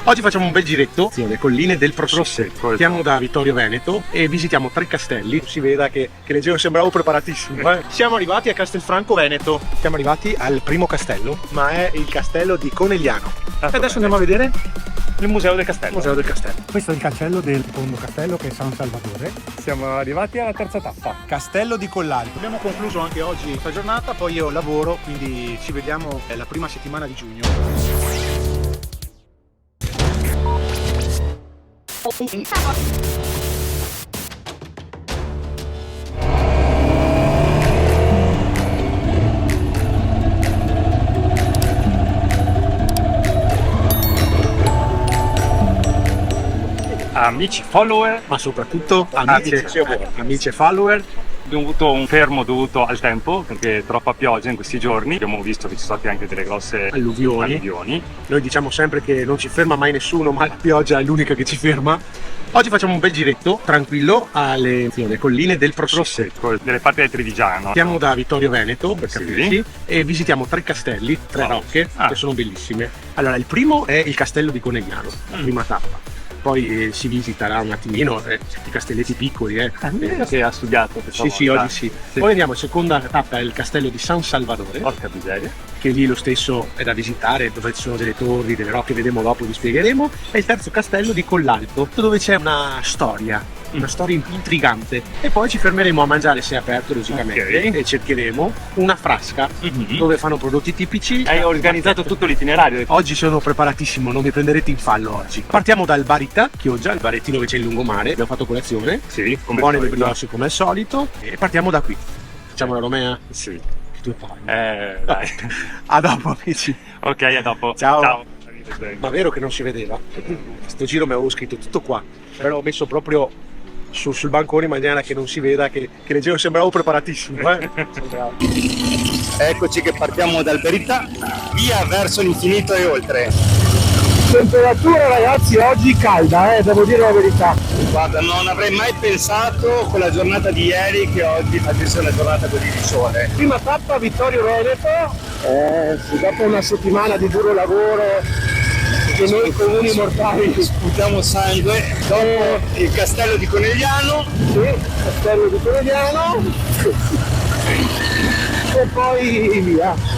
Oggi facciamo un bel giretto sulle colline del Prosecco. Siamo da Vittorio Veneto e visitiamo 3 castelli. Si veda che leggevo, sembravo preparatissimo. Siamo arrivati a Castelfranco Veneto. Siamo arrivati al primo castello, ma è il castello di Conegliano. E adesso andiamo a vedere il Museo del Castello. Questo è il cancello del secondo castello, che è San Salvatore. Siamo arrivati alla terza tappa. Castello di Collalto. Abbiamo concluso anche oggi questa giornata, poi io lavoro, quindi ci vediamo la prima settimana di giugno. Amici follower, Ma soprattutto amici e follower. dovuto un fermo dovuto al tempo perché troppa pioggia in questi giorni. Abbiamo visto che ci sono state anche delle grosse alluvioni. Noi diciamo sempre che non ci ferma mai nessuno, ma la pioggia è l'unica che ci ferma. Oggi facciamo un bel giretto tranquillo alle colline del Prosecco. Delle parti del Trevigiano. Siamo da Vittorio Veneto, per Sì. capirci, e visitiamo 3 castelli, 3 rocche, che sono bellissime. Allora, il primo è il castello di Conegliano, la prima tappa. Poi si visiterà un attimino i castelletti piccoli. Che ha studiato questa Sì, volta. oggi sì. Poi andiamo, seconda tappa è il castello di San Salvatore, Porca miseria. che lì lo stesso è da visitare, dove ci sono delle torri, delle rocche, vedremo dopo, vi spiegheremo. E il terzo castello di Collalto, dove c'è una storia intrigante. E poi ci fermeremo a mangiare, se è aperto logicamente, Ok. e cercheremo una frasca dove fanno prodotti tipici. Hai organizzato tutto l'itinerario. Oggi sono preparatissimo, non mi prenderete in fallo oggi. Partiamo dal Barità, Chioggia, il barettino dove c'è il lungomare, abbiamo fatto colazione, Sì, come buone al le solito. brioche come al solito, e partiamo da qui. Facciamo la Romea? Sì. Tu fai. Dai. A dopo amici. Ok, a dopo. Ciao. Arrivederci. Ma vero che non si vedeva? Sto giro mi avevo scritto tutto qua, però l'ho messo proprio sul bancone in maniera che non si veda, che leggevo, sembravo preparatissimo. Eccoci che partiamo dal Verità, via verso l'infinito e oltre. Temperatura, ragazzi, oggi calda, devo dire la verità. Guarda, non avrei mai pensato con la giornata di ieri che oggi facesse una giornata così di sole. Prima tappa Vittorio Veneto. Sì, dopo una settimana di duro lavoro che noi comuni mortali. Sputiamo sangue, dopo il castello di Conegliano. Sì, castello di Conegliano. E poi via.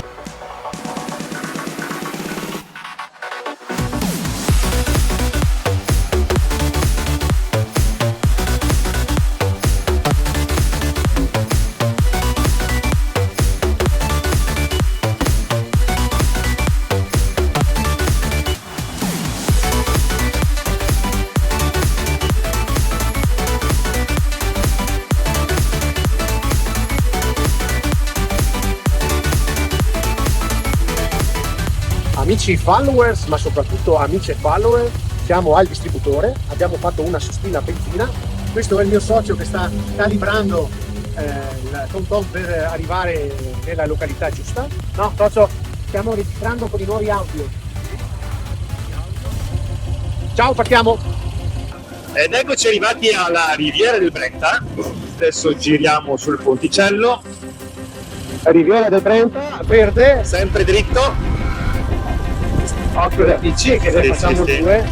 Amici followers, ma soprattutto amici e follower, siamo al distributore, abbiamo fatto una sostina benzina. Questo è il mio socio che sta calibrando il tom per arrivare nella località giusta. No, socio, stiamo registrando con i nuovi audio. Ciao, partiamo! Ed eccoci arrivati alla Riviera del Brenta. Adesso giriamo sul ponticello, Riviera del Brenta, verde, sempre dritto. occhio da PC che ne Sì, facciamo sì, sì. 2.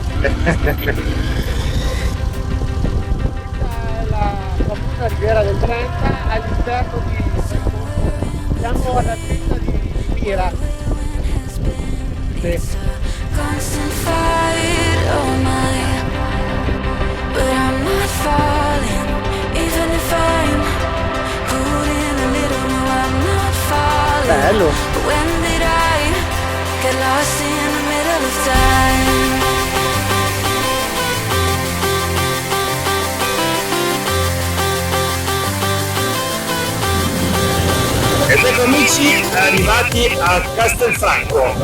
La Riviera del Brenta all'interno di... siamo alla città di Mira. Sì. Constant fight all night, but I'm not falling. Even if I'm holding a little, no, I'm not falling. Bello. But when did I get lost in the middle of time? Ed ecco amici arrivati a Castelfranco.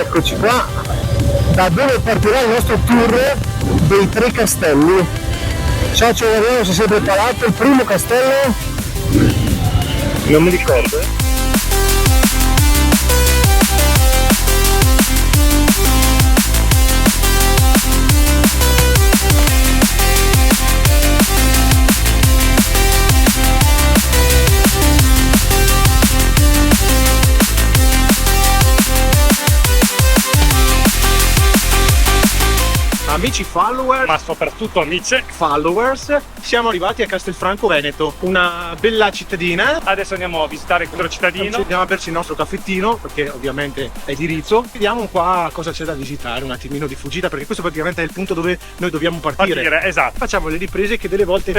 Eccoci qua, da dove partirà il nostro tour dei 3 castelli. Ciao, ci vediamo se sei preparato. Il primo castello? Non mi ricordo. Amici follower, ma soprattutto amici. followers, siamo arrivati a Castelfranco Veneto, una bella cittadina. Adesso andiamo a visitare questo cittadino. Andiamo a berci il nostro caffettino, perché ovviamente è di Rizzo. Vediamo un po' cosa c'è da visitare, un attimino di fuggita, perché questo praticamente è il punto dove noi dobbiamo partire. Esatto. Facciamo le riprese che delle volte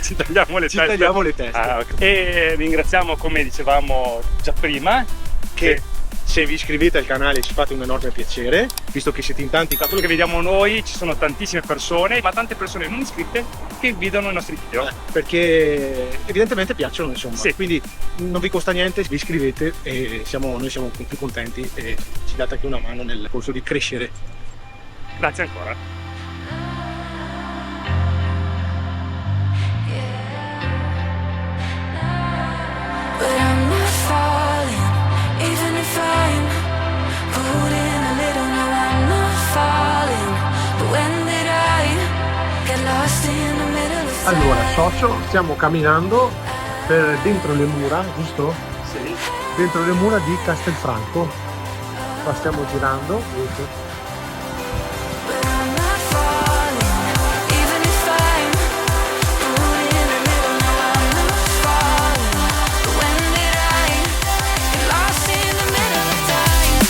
Ci tagliamo le ci teste. tagliamo le teste. Ah, ok. E ringraziamo, come dicevamo già prima, Che se vi iscrivete al canale ci fate un enorme piacere, visto che siete in tanti. da quello che vediamo noi ci sono tantissime persone, ma tante persone non iscritte che vedono i nostri video. Perché evidentemente piacciono, insomma. Sì. Quindi non vi costa niente, vi iscrivete e noi siamo più contenti e ci date anche una mano nel corso di crescere. Grazie ancora. But I'm not falling, even if I'm holding a little. No, I'm not falling. But when did I get lost in the middle of Allora, time? socio, stiamo camminando per dentro le mura, giusto? Sì. Dentro le mura di Castelfranco. Qua stiamo girando, vedete? But I'm not falling, even if I'm holding a little. No, I'm not falling. But when did I get lost in the middle of time?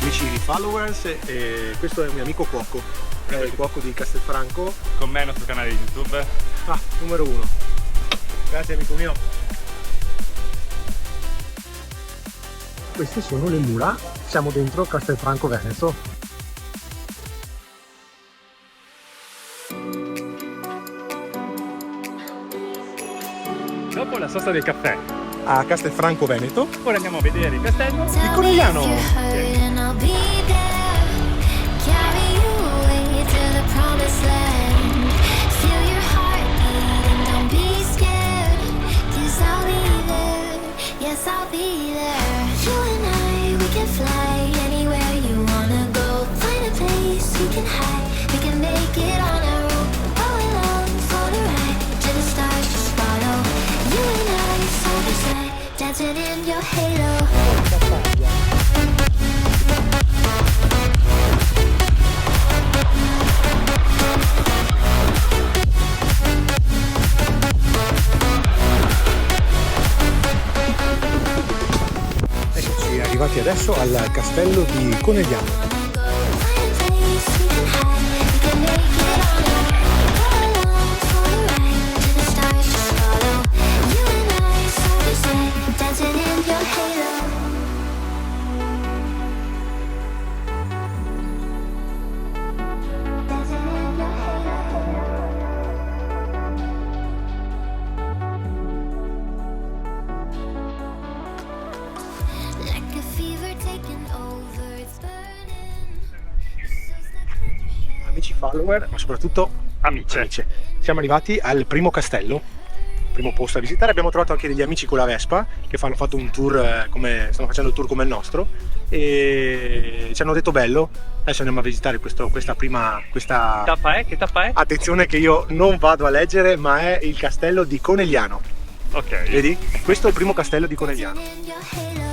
Amici followers, questo è un mio amico cuoco, è il cuoco di Castelfranco. Con me il nostro canale di YouTube. Numero 1. Grazie amico mio. Queste sono le mura, siamo dentro Castelfranco Veneto. Dopo la sosta del caffè, A Castelfranco Veneto. ora andiamo a vedere il castello. Tell Conegliano. me if you're hurt and I'll be there. Carry you away to the promised land. Feel your heartbeat and don't be scared. 'Cause I'll be there, yes I'll be there. You and I, we can fly anywhere you wanna go. Find a place we can hide, we can make it on our own. Go along for the ride, to the stars just follow. You and I, side by side, dancing in your halo. Eccoci arrivati adesso al castello di Conegliano. Like a fever taking over, it's burning. So stuck in your head. Amici follower, ma soprattutto Amici. amici. Siamo arrivati al primo castello, primo posto a visitare. Abbiamo trovato anche degli amici con la Vespa che hanno fatto un tour, stanno facendo il tour come il nostro e ci hanno detto bello. Adesso andiamo a visitare questa prima. Tappa è? Che tappa è? Attenzione che io non vado a leggere, ma è il castello di Conegliano. Ok. Vedi? Questo è il primo castello di Conegliano. In your halo.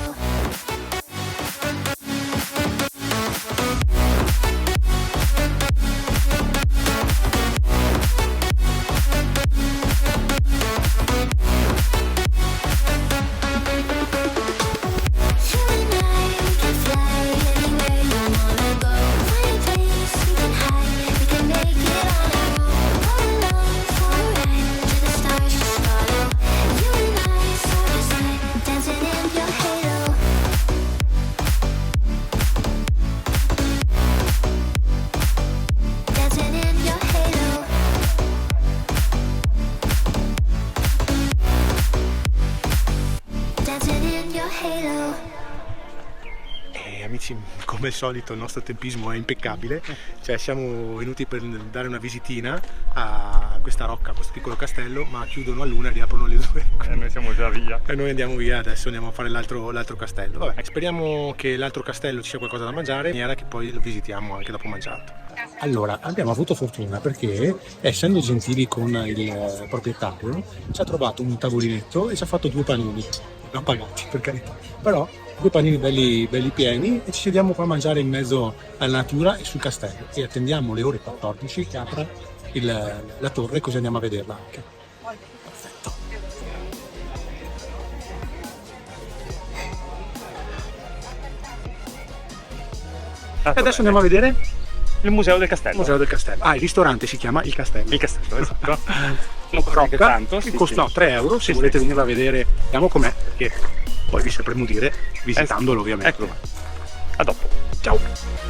You and I, we can fly anywhere you wanna go. Find a place we can hide, we can make it on our own. Go along for a ride, to the stars just follow. You and I, side by side, dancing in your halo. Dancing in your halo. Dancing in your halo. E amici, come al solito il nostro tempismo è impeccabile, cioè siamo venuti per dare una visitina a questa rocca, questo piccolo castello, ma chiudono all'1 e riaprono alle 2. E noi siamo già via. E noi andiamo via, adesso andiamo a fare l'altro castello. Vabbè, speriamo che l'altro castello ci sia qualcosa da mangiare, in maniera che poi lo visitiamo anche dopo mangiato. Allora, abbiamo avuto fortuna perché, essendo gentili con il proprietario, ci ha trovato un tavolinetto e ci ha fatto 2 panini. Abbiamo pagati, per carità. Però 2 panini belli pieni e ci sediamo qua a mangiare in mezzo alla natura e sul castello. E attendiamo le ore 14 che apra la torre, così andiamo a vederla anche. Perfetto. E adesso andiamo a vedere il museo del castello. il museo del castello. Ah, il ristorante si chiama Il Castello. Il castello, esatto. Non costa Rocca, neanche tanto. che costano 3 euro. Se volete venirla a vedere, vediamo com'è, perché poi vi sapremo dire visitandolo, ovviamente. Ecco. A dopo. Ciao.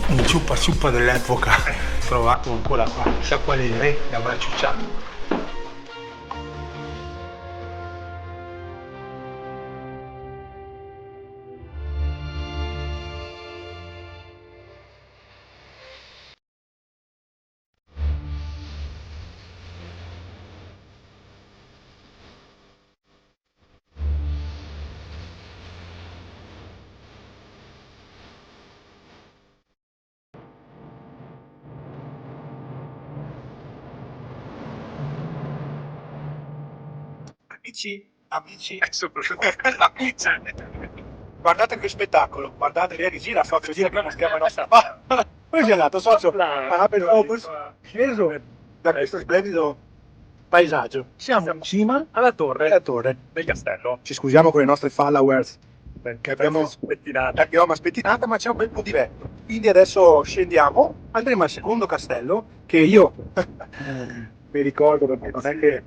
Un ciuppa ciuppa dell'epoca trovato ancora qua, chissà quale re che avrà ciucciato. Amici, guardate che spettacolo, guardate lei gira, socio, gira che non schiava nostra. Come si è andato, socio? Sceso da questo splendido paesaggio. Siamo in cima alla torre Del castello. Ci scusiamo con le nostre followers che abbiamo spettinata. spettinata, ma c'è un bel po' di vento. Quindi adesso scendiamo, andremo al secondo castello che io mi ricordo, perché non è che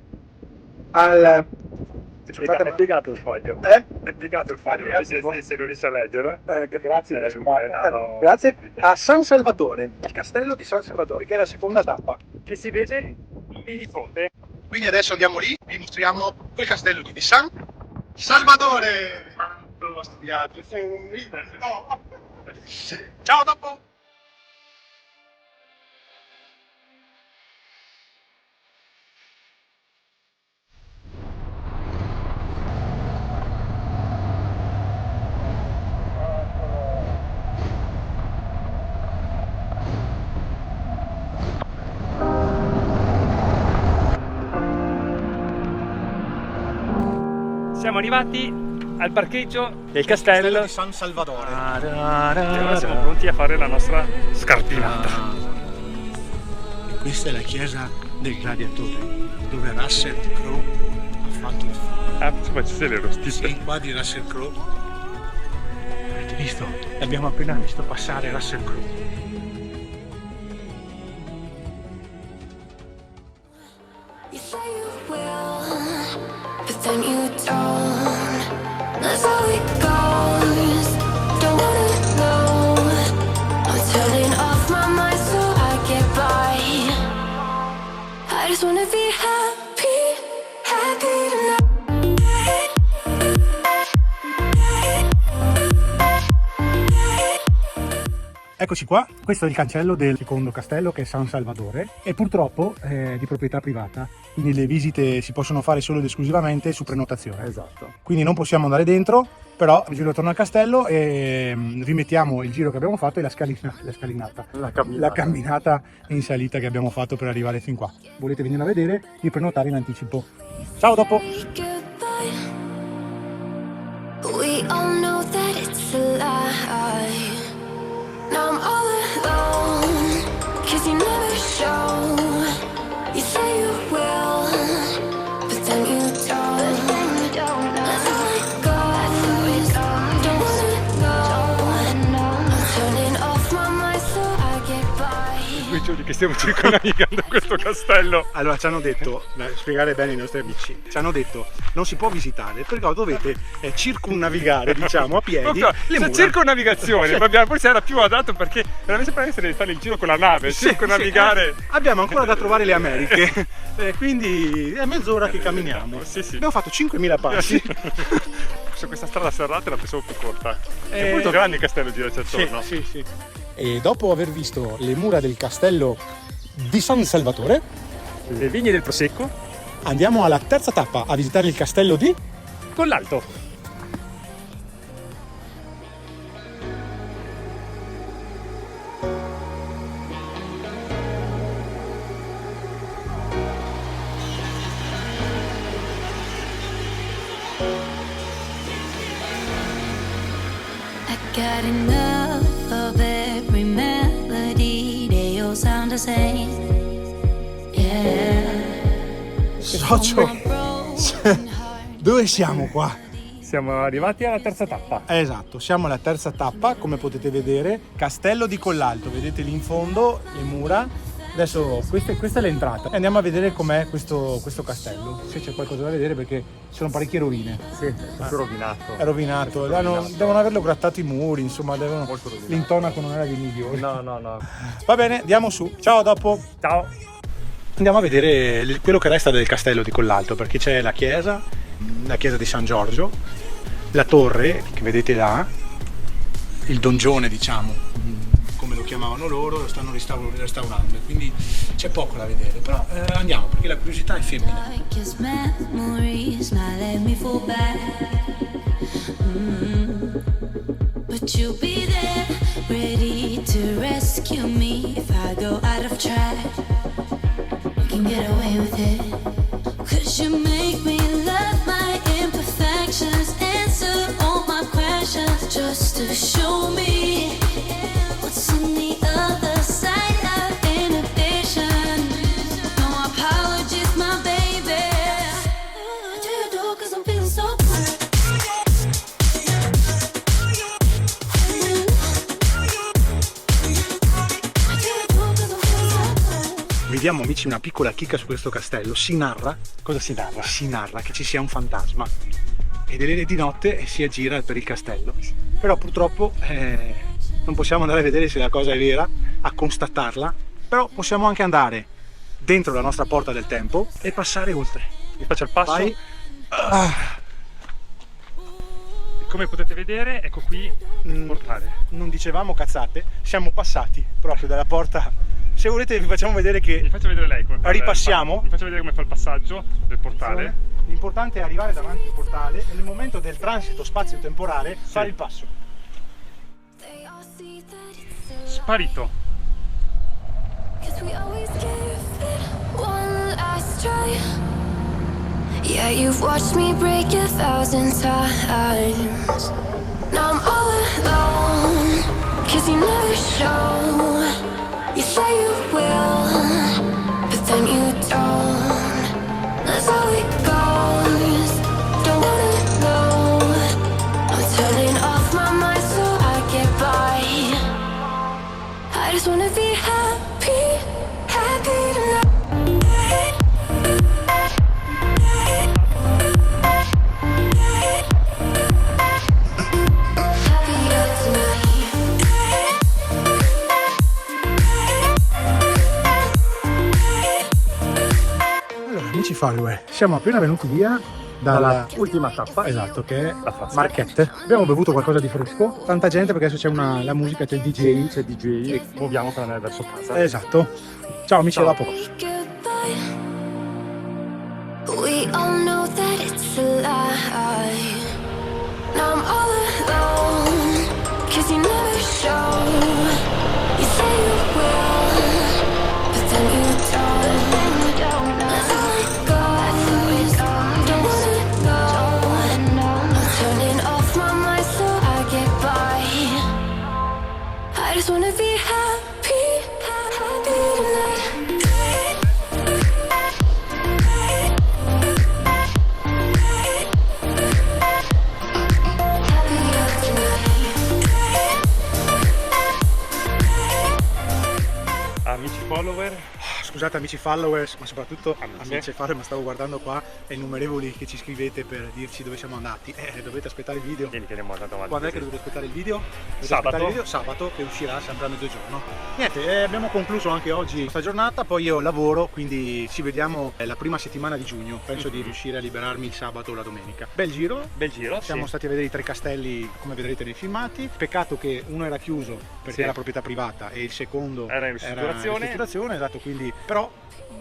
È piegato il foglio. È piegato il foglio. Se non riesci a leggere. grazie, no. grazie a San Salvatore, il castello di San Salvatore, che è la seconda tappa. Che si vede di fronte. Quindi adesso andiamo lì, vi mostriamo quel castello di San Salvatore. L'ho studiato. Ciao, dopo. Siamo arrivati al parcheggio del castello di San Salvatore. e ora siamo pronti a fare la nostra scarpinata. E questa è la chiesa del gladiatore, dove Russell Crowe ha fatto il film. Ah, poi ci sei le rostite. Sì, qua di Russell Crowe. Avete visto? L'abbiamo appena visto passare Russell Crowe. You say you will, but then you don't. That's how it goes. Don't wanna know. I'm turning off my mind so I get by. I just wanna be happy, happy tonight. Eccoci qua, questo è il cancello del secondo castello, che è San Salvatore, e purtroppo è di proprietà privata, quindi le visite si possono fare solo ed esclusivamente su prenotazione. Esatto. Quindi non possiamo andare dentro, però il giro attorno al castello e rimettiamo il giro che abbiamo fatto e la camminata in salita che abbiamo fatto per arrivare fin qua. Volete venire a vedere? Vi prenotare in anticipo. Ciao, dopo! Goodbye. We all know that it's a lie. Now I'm all alone, 'cause you never show. You say you will, but then you don't. Let's let go, don't wanna know. I'm turning off my mind so I get by. Giuli, che stiamo circonnavigando questo castello. Allora ci hanno detto, per spiegare bene ai nostri amici, ci hanno detto non si può visitare perché dovete circumnavigare, diciamo, a piedi le mura. Circonnavigazione, forse era più adatto perché veramente sembra essere di fare il giro con la nave, circonnavigare. Abbiamo ancora da trovare le Americhe, quindi è mezz'ora che camminiamo. Sì. Abbiamo fatto 5.000 passi. Su questa strada serrata la pensavo più corta. È molto grande il castello di attorno. Sì. E dopo aver visto le mura del castello di San Salvatore, Le vigne del Prosecco andiamo alla terza tappa a visitare il castello di Collalto. I got enough of every melody, they all sound the same. Yeah. Socio. Dove siamo qua? Siamo arrivati alla terza tappa. Esatto, siamo alla terza tappa, come potete vedere, Castello di Collalto, vedete lì in fondo le mura. Adesso questa è l'entrata e andiamo a vedere com'è questo castello, se c'è qualcosa da vedere perché ci sono parecchie rovine. Sì, è proprio rovinato. È rovinato, devono averlo grattato i muri, insomma, l'intonaco non era dei migliori. No. Va bene, andiamo su, ciao, a dopo. Ciao. Andiamo a vedere quello che resta del castello di Collalto, perché c'è la chiesa di San Giorgio, la torre che vedete là, il dongione, diciamo, come lo chiamavano loro, lo stanno restaurando, quindi c'è poco da vedere, però andiamo perché la curiosità è femmina. Like his memories might let me fall back. But you'll be there, ready to rescue me if I go out of track. You can get away with it, 'cause you make me love my imperfections, answer all my questions, just to show me what's on the other side of inhibition. No apologies, my baby. I do it all 'cause I'm feeling so good. Vediamo, amici, una piccola chicca su questo castello. Si narra, cosa si narra? Si narra che ci sia un fantasma e di notte si aggira per il castello, però purtroppo non possiamo andare a vedere se la cosa è vera, a constatarla, però possiamo anche andare dentro la nostra porta del tempo e passare oltre. Vi faccio il passo. Vai. Come potete vedere, ecco qui il portale. Non dicevamo cazzate, siamo passati proprio dalla porta. Se volete vi facciamo vedere che Vi faccio vedere lei come fa. ripassiamo. Vi faccio vedere come fa il passaggio del portale. L'importante è arrivare davanti al portale e nel momento del transito spazio-temporale fare il passo. They all see that it's a Sparito. 'cause we always give it one last try. Yeah, you've watched me break 1,000 times. Now I'm all alone, 'cause you never show. You say you will, but then you don't. That's how it goes. Don't wanna know. I'm turning off my mind so I get by. I just wanna be happy, happy tonight. Amici follower, siamo appena venuti via dalla ultima tappa. esatto, che è La Fast. Marchette. Abbiamo bevuto qualcosa di fresco, tanta gente perché adesso c'è la musica, c'è il DJ. C'è DJ e muoviamo per andare verso casa. Esatto. Ciao amici, a dopo. Goodbye. We all know that it's a lie. Now I'm all alone, 'cause you never show. You say you will, but then you don't. Let's let go, don't wanna know. I'm turning off just wanna be happy, happy tonight. Amici follower, Scusate amici followers, ma soprattutto Amici. amici follower, ma stavo guardando qua e innumerevoli che ci scrivete per dirci dove siamo andati. Dovete aspettare il video. vieni che andiamo andato avanti. Quando è che dovete aspettare il video? Dovete Sabato. aspettare il video? Sabato, che uscirà sempre a mezzogiorno. Niente, abbiamo concluso anche oggi questa giornata, poi io lavoro, quindi ci vediamo la prima settimana di giugno. Penso di riuscire a liberarmi il sabato o la domenica. Bel giro. Bel giro, Siamo sì. stati a vedere i 3 castelli come vedrete nei filmati. Peccato che uno era chiuso perché Sì. era proprietà privata e il secondo Era in ristrutturazione. esatto, quindi però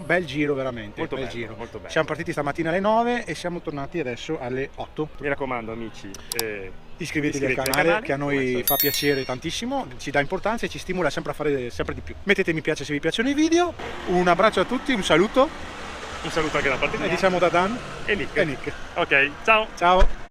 bel giro veramente, Molto bel bello, giro. molto bello. Siamo partiti stamattina alle 9 e siamo tornati adesso alle 8. Mi raccomando amici, Iscrivetevi al Iscrivetevi al canale, canale, che a come noi sempre. fa piacere tantissimo, ci dà importanza e ci stimola sempre a fare sempre di più. Mettete mi piace se vi piacciono i video, un abbraccio a tutti, un saluto un saluto anche da parte e mia diciamo da Dan e Nick. e Nick. Ok, ciao! Ciao!